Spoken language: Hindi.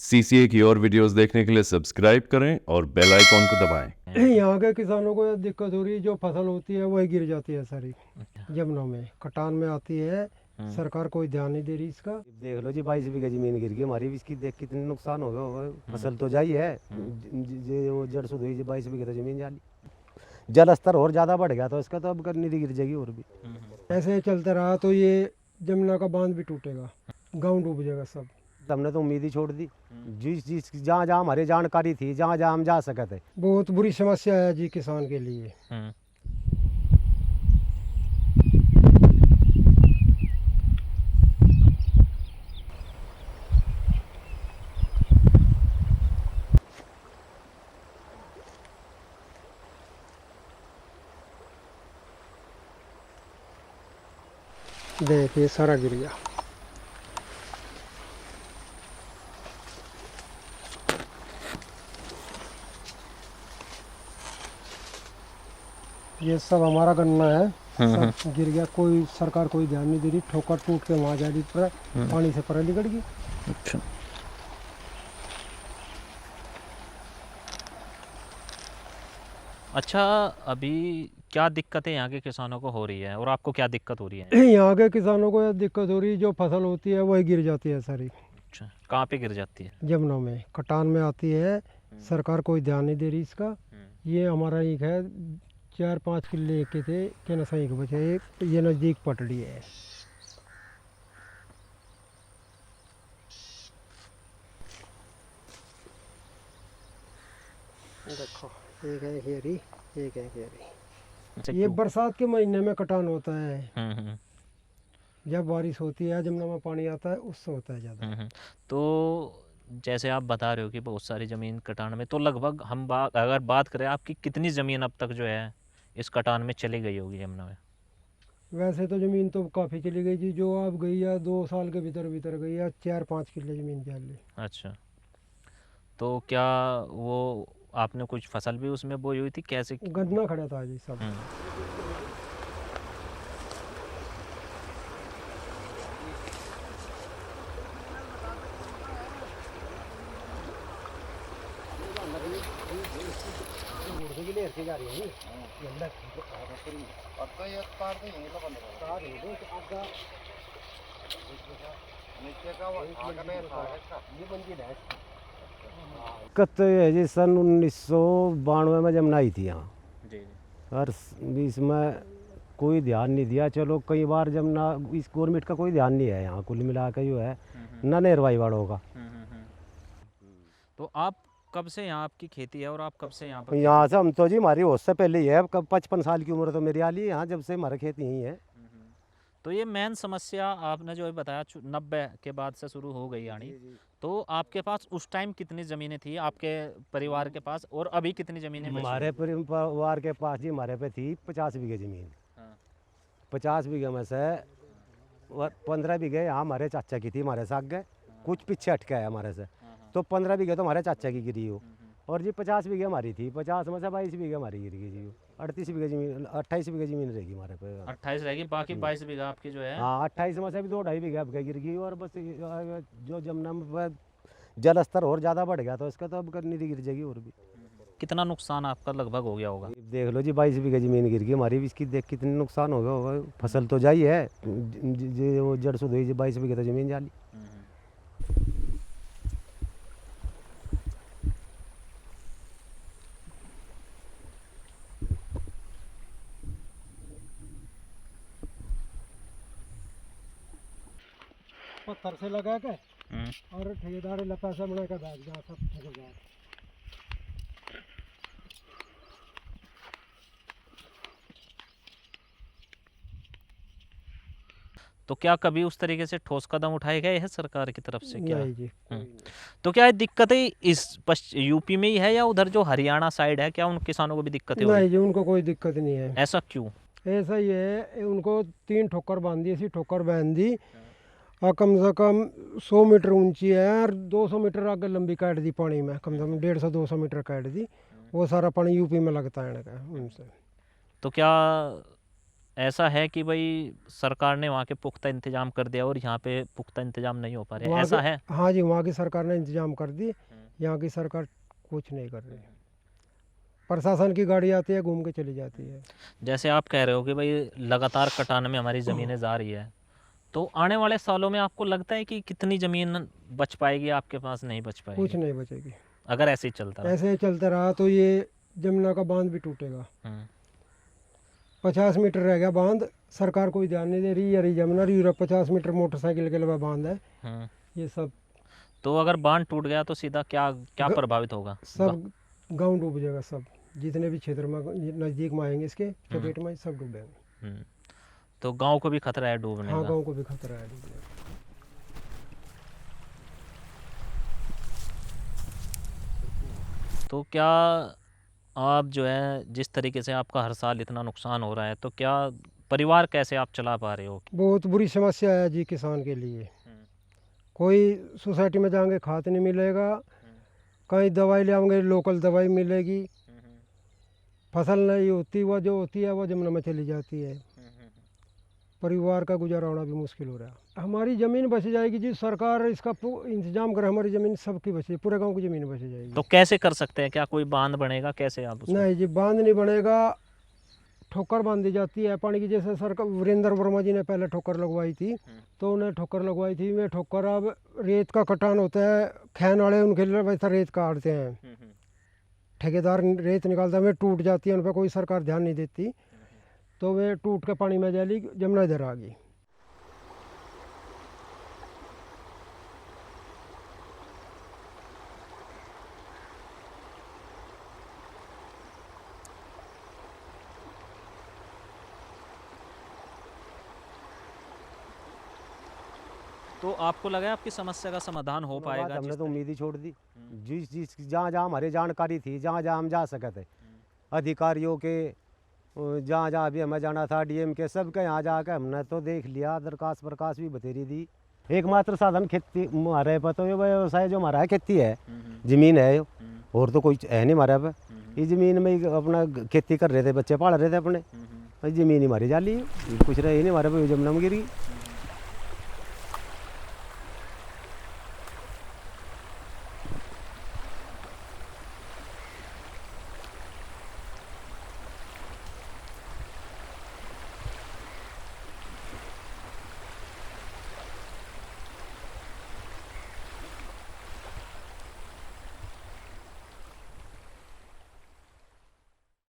सीसीए की और वीडियोस देखने के लिए सब्सक्राइब करें और बेल आइकॉन को दबाएं। यहाँ के किसानों को ये दिक्कत हो रही है, जो फसल होती है वही गिर जाती है सारी जमुना में, कटान में आती है। सरकार कोई ध्यान नहीं दे रही इसका। देख लो जी 22 बीघा जमीन गिर गई हमारी भी, इसकी देख कितने नुकसान हो गया। फसल तो जाई है, जो जड़ सुध हुई 22 बीघा तो जमीन जाली। जल स्तर और ज्यादा बढ़ गया तो इसका तो अब निधि गिर जाएगी और भी। ऐसे चलता रहा तो ये जमुना का बांध भी टूटेगा, गाँव डूब जाएगा सब। हमने तो उम्मीद ही छोड़ दी। जिस जिस जहाँ जहाँ हमारी जानकारी थी, जहाँ जहाँ हम जा सके थे। बहुत बुरी समस्या है जी किसान के लिए। देखिए सारा गिर गया। ये सब हमारा गन्ना है, सब गिर गया। कोई सरकार कोई ध्यान नहीं दे रही। ठोकर टूट के वहाँ जा रही पर पानी से पर निकल गई। अच्छा, अच्छा, अभी क्या दिक्कतें यहाँ के किसानों को हो रही है और आपको क्या दिक्कत हो रही है? यहाँ के किसानों को ये दिक्कत हो रही है, जो फसल होती है वही गिर जाती है सारी अच्छा, कहाँ पे गिर जाती है? जमुना में, कटान में आती है। सरकार कोई ध्यान नहीं दे रही इसका। ये हमारा एक है, 4-5 किले के थे क्या नशा एक बचे, ये नज़दीक पटड़ी है। देखो एक है घेरी, एक है घेरी। अच्छा, ये क्यों? बरसात के महीने में कटान होता है। हम्म। जब बारिश होती है, जमुना में पानी आता है, उससे होता है ज़्यादा। तो जैसे आप बता रहे हो कि बहुत सारी ज़मीन कटान में, तो लगभग हम अगर बात करें आपकी कितनी ज़मीन अब तक जो है इस कटान में चली गई होगी यमुना में? वैसे तो ज़मीन तो काफ़ी चली गई जी, जो अब गई है 2 साल के भीतर भीतर गई है, 4-5 किले ज़मीन चल ली। अच्छा, तो क्या वो आपने कुछ फसल भी उसमें बोई हुई थी कैसे? गन्ना खड़ा था जी सब। दिक्कत तो ये है जी, सन 1992 में जमुना आई थी यहाँ। जी। और बीच में कोई ध्यान नहीं दिया। चलो कई बार जमुना, इस गवर्नमेंट का कोई ध्यान नहीं है यहाँ, कुल मिला के जो है ना नेरवाई वालों का। तो आप कब से यहाँ आपकी खेती है और आप कब से यहाँ पर? यहाँ से हम तो जी, हमारी होश से पहले ही है। कब 55 साल की उम्र तो मेरी आली है यहाँ, जब से हमारा खेती यहीं है। तो ये मेन समस्या आपने जो बताया 90 के बाद से शुरू हो गई यानी। तो आपके पास उस टाइम कितनी ज़मीनें थी आपके परिवार के पास, और अभी कितनी ज़मीनें बची हमारे हैं? परिवार के पास जी हमारे पे थी 50 बीघे ज़मीन। हाँ। 50 बीघे में से 15 बीघे यहाँ हमारे चाचा की थी, हमारे साथ गए। कुछ पीछे हटके है हमारे से, तो 15 बीघे तो हमारे चाचा की गिरी हो। और जी 50 बीघे हमारी थी, 50 में से 22 बीघे हमारी गिर गई जी। 38 बीघे ज़मीन, 28 बीघे ज़मीन रहेगी हमारे पे। 28 रहेगी, बाकी 22 बीघा आपकी जो है। हाँ, 28 में से भी 2-2.5 बीघे अब गिर गई। और बस जो जमुना में जल स्तर और ज़्यादा बढ़ गया तो इसका तो अब निधि गिर जाएगी और भी। कितना नुकसान आपका लगभग हो गया होगा? देख लो जी 22 बीघे ज़मीन गिर गई हमारी भी, इसकी देख कितने नुकसान हो गया। फसल तो जाई है, जो जड़ सुध हुई 22 बीघे तो ज़मीन जाली। पत्थर से लगा के और ठेकेदार पैसा बना के बैठ गया सब ठेकेदार। तो क्या कभी उस तरीके से ठोस कदम उठाए गए हैं सरकार की तरफ से क्या? नहीं जी। तो क्या ये दिक्कतें इस यूपी में ही है या उधर जो हरियाणा साइड है, क्या उन किसानों को भी दिक्कतें हो रही नहीं जी, उनको कोई दिक्कत नहीं है। ऐसा क्यों? ऐसा ही है, उनको 3 ठोकर बांध दी, ऐसी ठोकर बांध दी और कम से कम 100 मीटर ऊंची है और 200 मीटर आगे लंबी काट दी पानी में, कम से कम 150-200 मीटर काट दी। वो सारा पानी यूपी में लगता है इनका उनसे। तो क्या ऐसा है कि भाई सरकार ने वहाँ के पुख्ता इंतजाम कर दिया और यहाँ पे पुख्ता इंतजाम नहीं हो पा रहे, वहाँ ऐसा के- है? हाँ जी, वहाँ की सरकार ने इंतजाम कर दी, यहाँ की सरकार कुछ नहीं कर रही। प्रशासन की गाड़ी आती है, घूम के चली जाती है। जैसे आप कह रहे हो कि भाई लगातार कटान में हमारी ज़मीनें जा रही है, तो आने वाले सालों में आपको लगता है कि कितनी ज़मीन बच पाएगी आपके पास, नहीं बच कुछ पाएगी नहीं बचेगी। अगर ऐसे ही चलता रहा? ऐसे ही चलता रहा तो ये जमुना का बांध भी टूटेगा। हम्म, 50 मीटर रह गया बांध, सरकार कोई ध्यान नहीं दे रही। यरी जमुना रही 50 मीटर मोटरसाइकिल के लिए बांध है। हम्म। ये सब तो अगर बांध टूट गया तो सीधा क्या क्या ग- प्रभावित होगा? सब गांव डूब जाएगा। सब जितने भी क्षेत्र में नज़दीक में आएंगे इसके चपेट में सब डूबेंगे। हम्म। तो गांव को भी खतरा है डूबने हाँ, का? गांव को भी खतरा है डूबने का। तो क्या आप जो है जिस तरीके से आपका हर साल इतना नुकसान हो रहा है, तो क्या परिवार कैसे आप चला पा रहे हो? बहुत बुरी समस्या है जी किसान के लिए। कोई सोसाइटी में जाएंगे खाद नहीं मिलेगा, कहीं दवाई ले आएंगे लोकल दवाई मिलेगी, फसल नहीं होती, वह जो होती है वह जमुना में चली जाती है। परिवार का गुजारा होना भी मुश्किल हो रहा है। हमारी ज़मीन बच जाएगी जी, सरकार इसका इंतजाम करे, हमारी ज़मीन सबकी बचे, पूरे गांव की ज़मीन बच जाएगी। तो कैसे कर सकते हैं? क्या कोई बांध बनेगा? कैसे आप उसको? नहीं जी, बांध नहीं बनेगा, ठोकर बांधी जाती है पानी की। जैसे सरकार वीरेंद्र वर्मा जी ने पहले ठोकर लगवाई थी, तो उन्हें ठोकर लगवाई थी। वे ठोकर अब रेत का कटान होता है, खैन वाले उनके लिए वैसा रेत काटते हैं, ठेकेदार रेत निकालता है, वे टूट जाती है, उन पर कोई सरकार ध्यान नहीं देती, तो वे टूट के पानी में जाली, जमुना इधर आ गई। तो आपको लगा है आपकी समस्या का समाधान हो बात पाएगा? हमने जिस तो तरह- उम्मीद ही छोड़ दी। जिस जिस जहाँ जहाँ हमारी जानकारी थी, जहाँ जहाँ हम जा सके थे, अधिकारियों के जहाँ जहाँ भी हमें जाना था, डीएम के सबके यहाँ जाके हमने तो देख लिया, दरखास्त प्रकाश भी बतेरी दी। एकमात्र साधन खेती हमारे पर, तो ये व्यवसाय जो हमारा है खेती है, ज़मीन है यो, और तो कोई है नहीं हमारे पे। इस ज़मीन में ही अपना खेती कर रहे थे, बच्चे पाल रहे थे अपने। ज़मीन ही हमारी जाली है, कुछ रहे ही नहीं हमारे पे, जमुना में गिरी।